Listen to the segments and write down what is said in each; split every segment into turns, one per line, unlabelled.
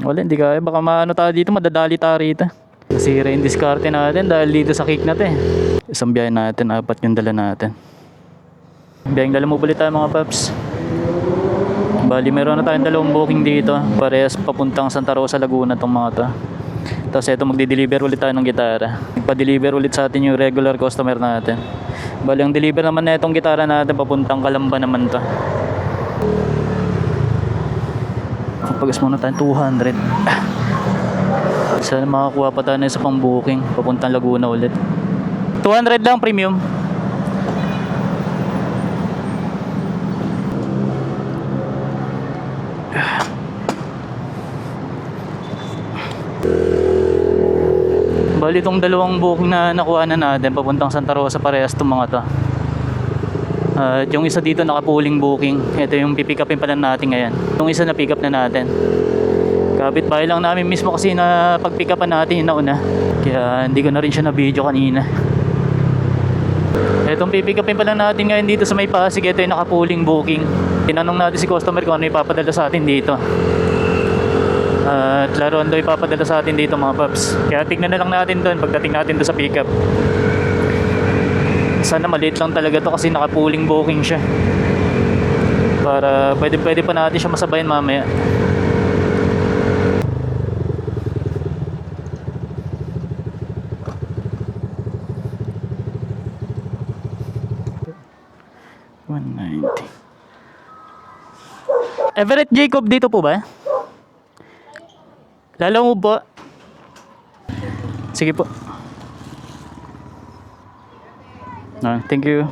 Wala, hindi kaya. Baka maano tayo dito, madadali tayo rito. Nasira yung diskarte natin dahil dito sa kick natin. Isang biyahe natin, 4 yung dala natin. Biyaheng dala mo ulit tayo mga paps. Bali, meron na tayong 2 booking dito. Parehas papuntang Santa Rosa, Laguna tong mga to. Tapos eto, magdi-deliver ulit tayo ng gitara. Nagpa-deliver ulit sa atin yung regular customer natin. Bali, ang deliver naman na itong gitara natin papuntang Calamba naman to. Pag-gas muna tayo 200. Sana makakuha pa tayo na isa pang booking papuntang Laguna ulit. 200 lang premium. Bali itong 2 booking na nakuha na natin papuntang Santa Rosa, parehas itong mga to. At yung isa dito naka-pooling booking. Ito yung pipick upin pala natin ngayon. Yung isa na pick up na natin. Kapit bahay lang namin mismo kasi na pag-pick upan natin yung nauna. Kaya hindi ko na rin siya na-video kanina. Itong pipick upin pala natin ngayon dito sa may Pasig. Ito yung naka-pooling booking. Tinanong natin si customer kung ano ipapadala sa atin dito. At laruan daw ipapadala sa atin dito mga paps. Kaya tignan na lang natin doon pagdating natin doon sa pick up. Sana maliit lang talaga to kasi naka-pooling booking siya. Para pwede pa natin siya masabayan mamaya. Everett Jacob dito po ba? Lalo mo po. Sige po. Thank you.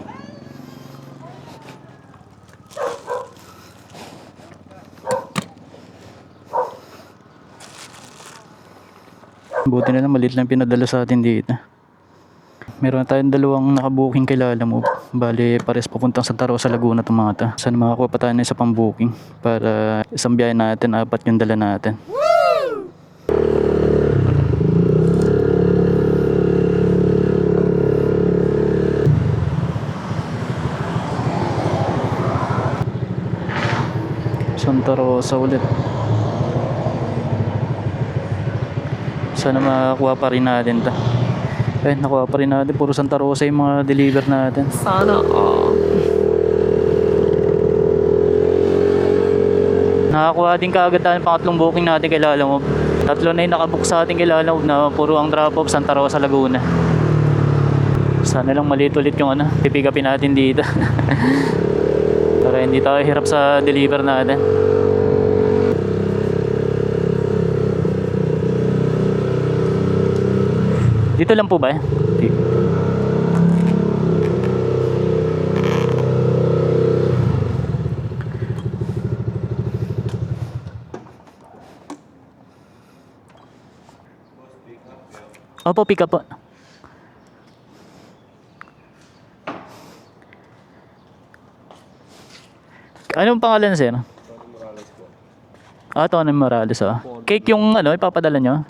Buti na lang maliit lang pinadala sa atin dito. Meron tayong 2 nakabuking kay Lala Move. Bali, pares papuntang Santa Rosa, Laguna itong mga to. Sana makakuha pa tayo na isa pang booking para isang biyahe natin, 4 yung dala natin. Santa Rosa ulit. Sana makakuha pa rin natin to. Nakuha pa rin natin. Puro Santa Rosa yung mga deliver natin.
Sana
Nakakuha din kaagad tayo ng pangatlong booking natin kay Lala Move. 3 na yung nakabook sa atin kay Lala Move na puro ang drop off Santa Rosa, Laguna. Sana lang maliit ulit yung pipick upin natin dito. Para hindi tayo hirap sa deliver natin. Dito lang po ba? Opo, pick up po. Anong pangalan, sir?
Tony Morales po.
Tony Morales. Cake yung ipapadala nyo?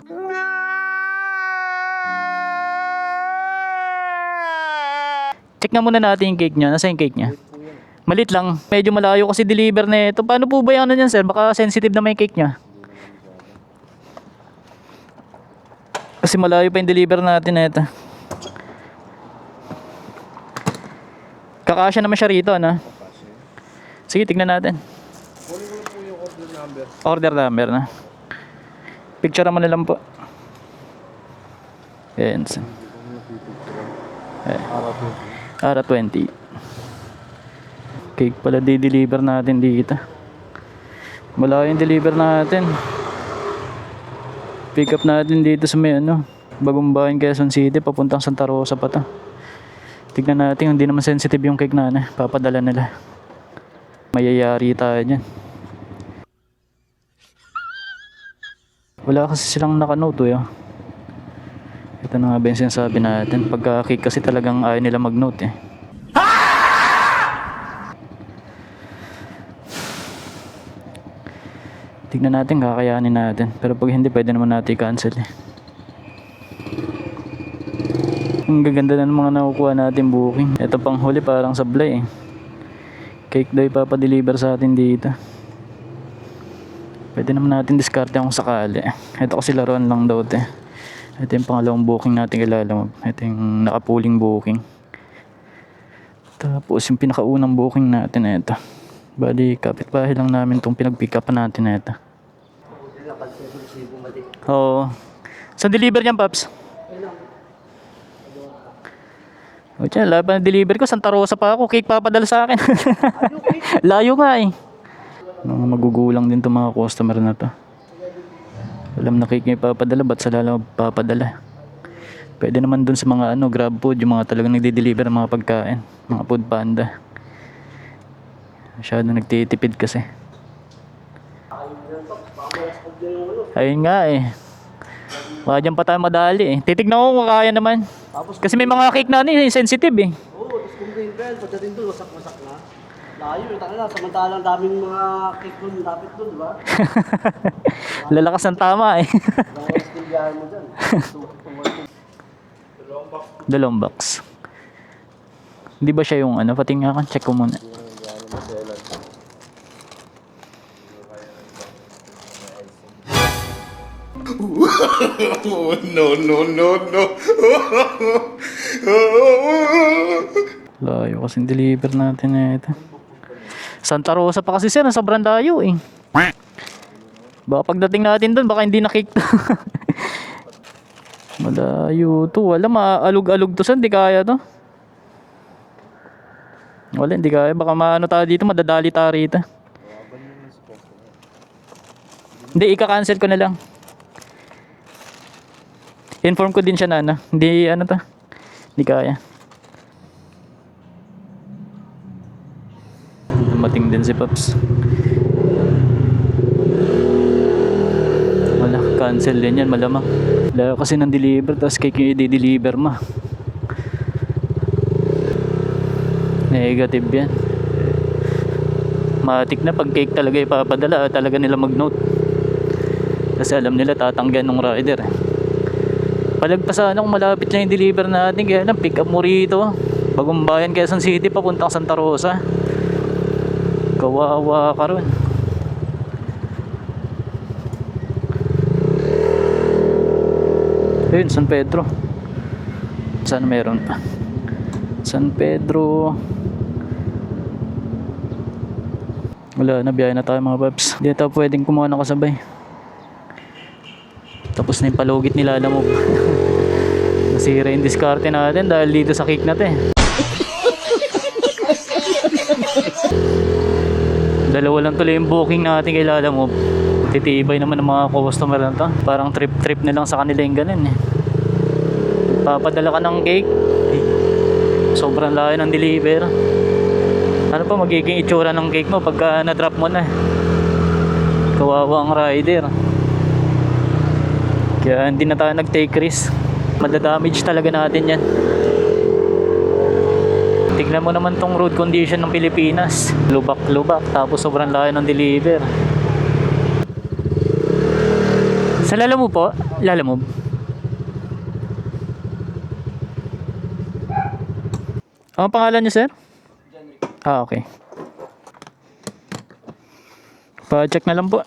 Check nga muna natin yung cake niya. Nasa yung cake niya? Malit lang. Medyo malayo kasi deliver na ito. Paano po ba yung niyan, sir? Baka sensitive na may cake niya. Kasi malayo pa yung deliver natin na ito. Kakasya naman siya rito, Sige, tignan natin.
Kunin ko na po yung order number.
Order number na. Picture mo na lang po. Ayan. R20. Cake pala di-deliver natin dito. Malayo yung deliver natin. Pick up natin dito sa may Bagong Bayan, Quezon City, papuntang Santa Rosa pa to. Tignan natin, hindi naman sensitive yung cake na papadala nila. Mayayari tayo dyan. Wala kasi silang nakanote Ito na nga ba yung sinasabi natin. Pagka cake kasi talagang ayaw nila mag-note Tignan natin, kakayanin natin. Pero pag hindi, pwede naman natin i-cancel Ang gaganda na ng mga nakukuha natin booking. Ito pang huli parang sablay Cake daw ipapadeliver sa atin dito. Pwede naman natin diskarte kung sakali. Ito kasi laruan lang daw ito. Ito yung pangalawang booking natin ilalamog. Ito yung nakapuling booking. Tapos yung pinakaunang booking natin ito. Bali kapitbahay lang namin itong pinag-pick up natin ito. Oo. Saan deliver niyan, Paps? O dyan, lahat pa na deliver ko. Santa Rosa pa ako. Cake papadala sa akin. Layo nga eh. Mga magugulang din itong mga customer na to. Alam na cake niya ipapadala, ba't sa lalaw papadala? Pwede naman dun sa mga grab food, yung mga talagang nagde-deliver ng mga pagkain. Mga food panda. Masyado nagtitipid kasi. Ayun nga eh. Baka dyan pa tayo madali eh. Titignan ko kung kaya naman. Kasi may mga cake na sensitive eh.
Oo, tapos kung green bell, pagdating doon, wasak-wasak na. Layo, tanga na, samantalang daming mga cake doon, lapit doon, di ba?
Lalakas ng tama eh.
Dahil stilyahan mo dyan.
Dalawang box. Hindi ba siya yung patingin ka, check ko muna.
Oh, no, no, no, no.
Layo kasing deliver natin na ito. Santa Rosa pa kasi sir, sobrang layo eh. Baka pagdating natin doon, baka hindi na cake to. Malayo to. Wala, maalog-alog to. Saan? Di kaya to. Wala, hindi kaya. Baka maano tayo dito, madadali tayo rito. Hindi, ika-cancel ko na lang. Inform ko din siya na hindi to. Hindi kaya. Dumating din si Paps. Wala, cancel din yan malamang. Layo kasi ng deliver, tapos cake yung i-deliver mo. Negative yan. Matik na pag cake talaga ipapadala, talaga nila mag-note. Kasi alam nila tatanggan ng rider. Palagpasan kung malapit lang yung deliver natin, kaya lang pick up mo rito. Bagong Bayan, Quezon City, papuntang Santa Rosa. Kawawa ka ron. Ayun, San Pedro. Saan meron pa? San Pedro. Wala na, biyahe na tayo mga paps. Hindi tayo pwedeng kumuha ng kasabay. Tapos na yung palugit nila, alam mo. Nasira yung diskarte natin dahil dito sa kick natin. Dalawa lang tuloy yung booking natin kay Lala Move. Titibay naman ng mga customer na to. Parang trip na lang sa kanila yung ganun eh. Papadala ka ng cake, sobrang layo ng deliver. Ano pa magiging itsura ng cake mo pagka na-drop mo na? Kawawa ang rider. Kaya hindi na tayo nag-take risk. Madadamage talaga natin yan. Tignan mo naman tong road condition ng Pilipinas. Lubak-lubak, tapos sobrang layo ng deliver. Sa Lala Move po? Lala Move? Ang pangalan niyo, sir? Ah, okay. Pa-check na lang po.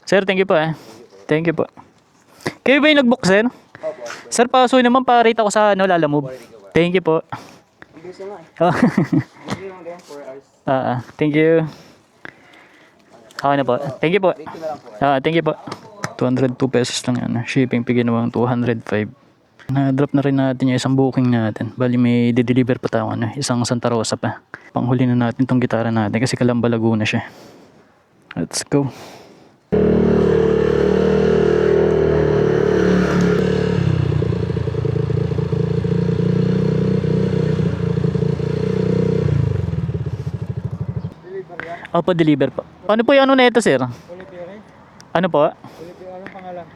Sir, thank you po eh. Thank you po. Kayo ba yung nag-book, sir? Sir, pasuy naman pa-rate ako sa Lala Move. Thank you po. Thank you. Okay na po. Thank you po. Thank you po. 202 pesos lang yan. Shipping pigin naman 205. Na-drop na rin natin yung isang booking natin. Bali may de-deliver pa tayo isang Santa Rosa pa. Panghuli na natin tong gitara natin kasi Calamba Laguna siya. Let's go. Opo, deliver po. Ano po yung na ito, sir? Ano po?
Anong pangalan?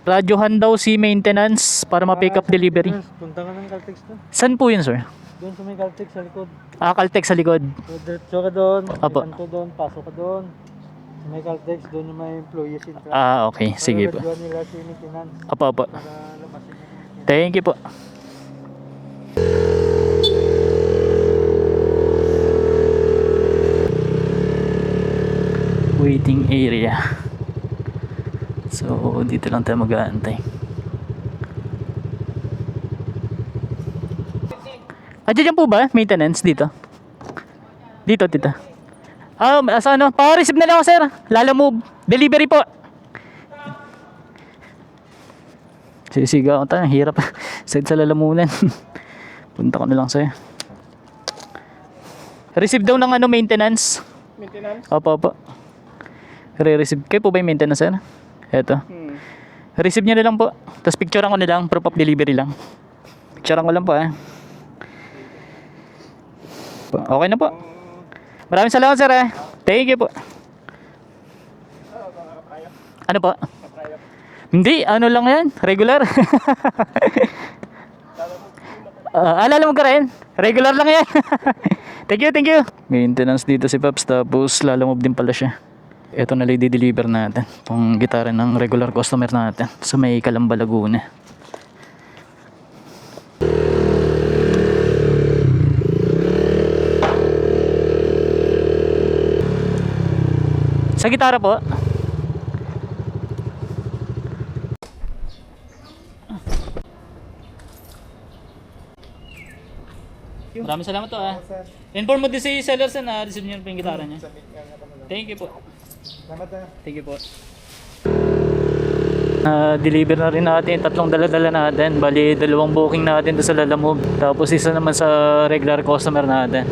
Radyohan daw si maintenance para ma-pick up delivery.
Punta ka ng Caltex to.
Saan po yun, sir?
Doon sa may Caltex sa likod.
Caltex sa likod.
So, diretso ka doon.
Apo.
Kanto doon, pasok ka doon. Sa may Caltex, doon yung may employees in truck.
Okay. Sige po.
Doon nila si maintenance
Apo.
para labasin yung
Thank you po. waiting area. So dito lang tayo mag-aantay. Diyan po ba maintenance dito? Dito tita. Sa ano? Pa-receive na lang ako sir. Lala move. Delivery po. Sisiga ako tayo. Hirap. Side sa lalamunan. Punta ko na lang sa'yo. Receive daw ng ano maintenance.
Maintenance?
Opo, opo. Re-receive. Kayo po ba yung maintenance sir? Eto. Receive nyo na lang po. Tapos picturean ko na lang. Proof of delivery lang. Picturean ko lang po Okay na po. Maraming salamat sir Thank you po. Ano po? Hindi, ano lang yan. Regular. Alala mo ka rin? Regular lang yan. Thank you, thank you. Maintenance dito si Paps, tapos lalamove din pala siya. Ito na lang i-deliver natin. Itong gitara ng regular customer natin sa may Calamba, Laguna. Sa gitara po. Maraming salamat to Inform mo din si seller na receive niyo yung gitara niya. Thank you po. Thank you po. Deliver na rin natin yung tatlong dala-dala natin. Bali, 2 booking natin doon sa Lalamove. Tapos isa naman sa regular customer natin.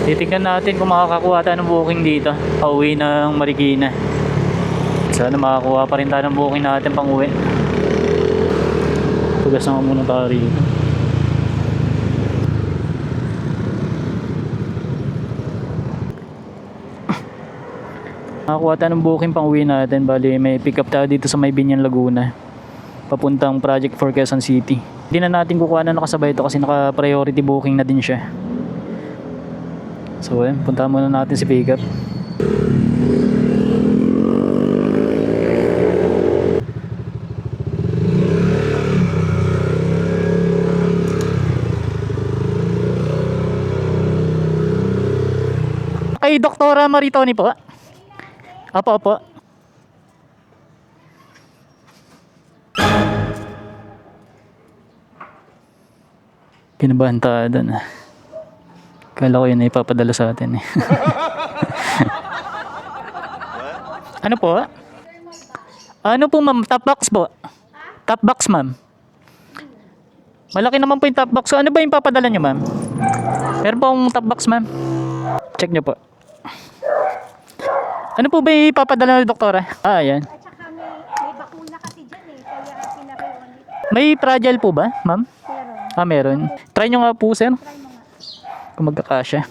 Titignan natin kung makakakuha tayo ng booking dito. Pauwi ng Marikina. Sana makakuha pa rin tayo ng booking natin pang uwi. Tugas naman muna tayo rito. Nakakuha tayo ng booking pang uwi natin. Bali may pick up tayo dito sa may Binyan, Laguna. Papuntang Project for Quezon City. Hindi na natin kukuha na nakasabay ito kasi naka priority booking na din siya. So puntahan muna natin si pick up. Kay Doktora Maritoni po. Opo. Kinabahan tayo doon Kala ko yun ay ipapadala sa atin Ano po? Ano po ma'am? Top box po? Top box ma'am? Malaki naman po yung top box. Ano ba yung papadala nyo ma'am? Meron po akong top box ma'am? Check nyo po. Ano po ba ipapadala ng doktora? Ayan.
At saka may bakuna kasi dyan kaya pinaka-ulit.
May fragile po ba, ma'am?
Pero,
Meron. Try nyo nga po, sir.
try mo nga.
Kung magkakasya.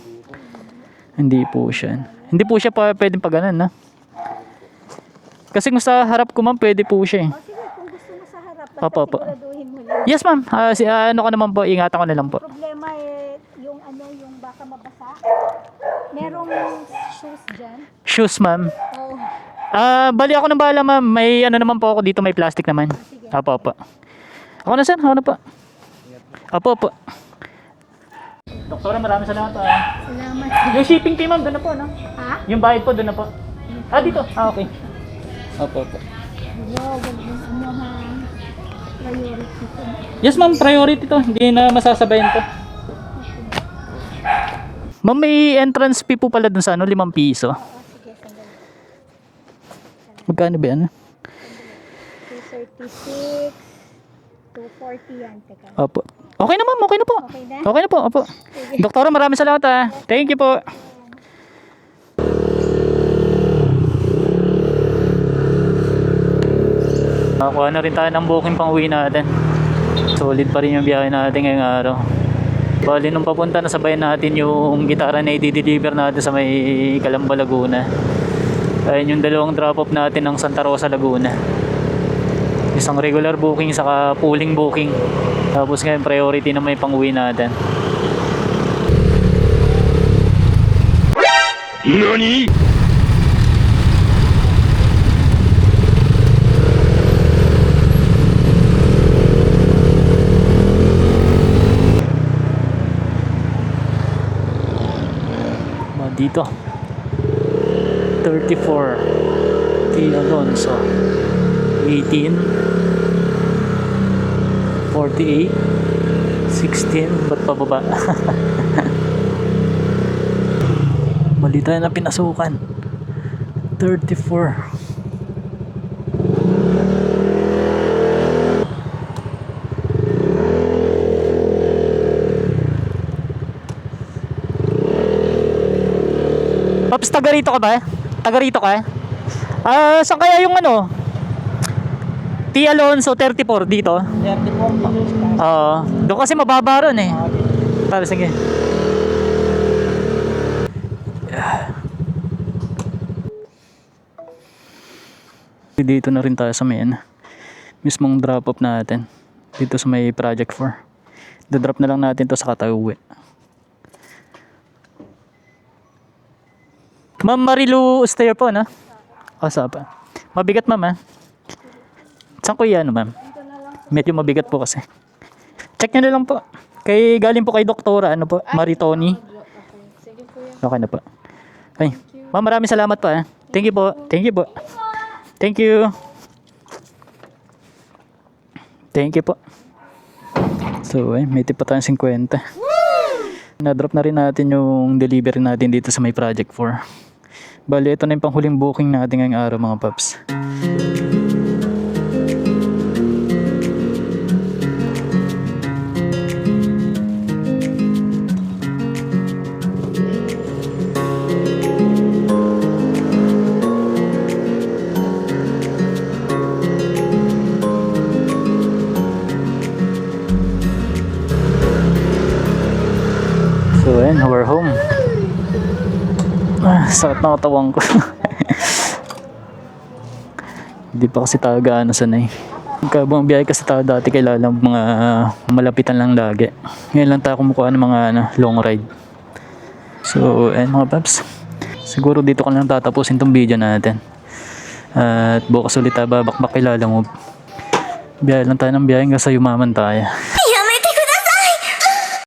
Hindi po siya. Hindi po siya pa pwedeng pag ganun, na? Kasi kung sa harap ko, ma'am, pwede po siya
O sige, kung gusto mo sa harap, basta
Opo.
siguraduhin mo lang.
Yes, ma'am. Ano ko naman po, ingatan ko na lang po.
Problema yung baka mabasa. Merong shoes dyan.
Shoes, ma'am.
Oh,
Bali ako nang bahala, ma'am. May ano naman po ako dito, may plastic naman.
sige.
Opo. Ako na, sir. Ako na po. Opo. Doktora, maraming salamat po.
Salamat.
Yung shipping fee, ma'am, doon na po, no?
Ha?
Yung bayad po, doon na po. Dito. Okay. Opo.
Wow, wag mo ha. Priority ko.
Yes, ma'am. Priority to. Hindi na masasabayan to. Ma'am, may entrance fee po pala dun sa 5 piso.
Oo, sige, sandali.
Magkano ba yan?
236, 240 yan. Teka.
Opo. Okay na, ma'am. Okay na po.
Okay na?
Okay na po. Opo. Doktora, maraming salamat Thank you po. Nakakuha na rin tayo ng booking pang uwi natin. Solid pa rin yung biyahe natin ngayong araw. Bali nung papunta na sabayan natin yung gitara na i-deliver natin sa may Calamba, Laguna. Ayun yung 2 drop off natin ng Santa Rosa, Laguna. Isang regular booking saka pooling booking. Tapos ngayon priority na may pang uwi natin.
NANI?!
Dito 34. T. Alonso. 18. 48. 16. Ba't pababa? Mali tayo na pinasukan. 34. Paps, taga rito ka ba? Taga rito ka? Saan kaya yung ano? T. Alonso 34 dito?
34 pa.
Oo. Doon kasi mababa ron eh. Tara, sige. Dito na rin tayo sa may mismong drop off natin. Dito sa may project 4. Do-drop na lang natin to sa Katauwi. Ma'am Marilu Ustayer po, no? Asa pa. Mabigat, ma'am, ha? Saan ko yan, ma'am? Medyo mabigat po kasi. Check nyo na lang po. Galing po kay Doktora, ano po? Maritoni. Okay na po. Ay, ma'am, maraming salamat po, ha? Thank you po. Thank you po. Thank you. Thank you po. So, may tip pa tayong 50. Na-drop na rin natin yung delivery natin dito sa may Project 4. Bali, ito na yung panghuling booking natin ngayong araw, mga paps. So, ayan, we're home. Sakit na katawan ko. Hindi pa kasi tayo gaano sanay. Pagkabang biyahe kasi tayo dati kailangan mga malapitan lang lagi. Ngayon lang tayo kumukuha ng mga long ride. So, ayan mga paps. Siguro dito ko lang tatapusin tong video natin. At bukas ulit tayo babakbak kay Lalamove. Biyahe lang tayo ng biyahe hanggang sa yumaman tayo.